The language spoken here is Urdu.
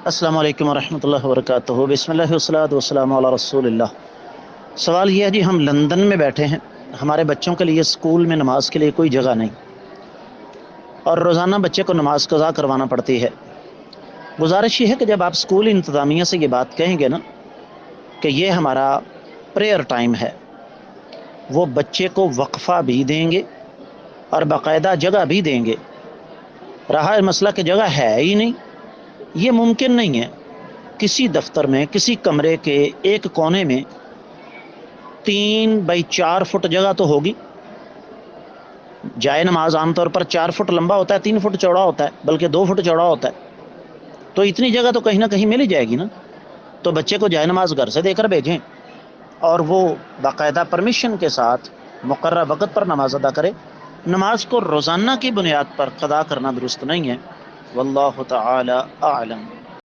السلام علیکم ورحمۃ اللہ وبرکاتہ۔ بسم اللہ والصلاۃ والسلام علی رسول اللہ۔ سوال یہ ہے جی، ہم لندن میں بیٹھے ہیں، ہمارے بچوں کے لیے اسکول میں نماز کے لیے کوئی جگہ نہیں، اور روزانہ بچے کو نماز قضا کروانا پڑتی ہے۔ گزارش یہ ہے کہ جب آپ اسکول انتظامیہ سے یہ بات کہیں گے نا کہ یہ ہمارا پریئر ٹائم ہے، وہ بچے کو وقفہ بھی دیں گے اور باقاعدہ جگہ بھی دیں گے۔ رہا مسئلہ کہ جگہ ہے ہی نہیں، یہ ممکن نہیں ہے۔ کسی دفتر میں کسی کمرے کے ایک کونے میں 3x4 فٹ جگہ تو ہوگی۔ جائے نماز عام طور پر 4 فٹ لمبا ہوتا ہے، 3 فٹ چوڑا ہوتا ہے، بلکہ 2 فٹ چوڑا ہوتا ہے، تو اتنی جگہ تو کہیں نہ کہیں مل ہی جائے گی نا۔ تو بچے کو جائے نماز گھر سے دے کر بھیجیں اور وہ باقاعدہ پرمیشن کے ساتھ مقررہ وقت پر نماز ادا کرے۔ نماز کو روزانہ کی بنیاد پر قضا کرنا درست نہیں ہے۔ واللہ تعالی اعلم۔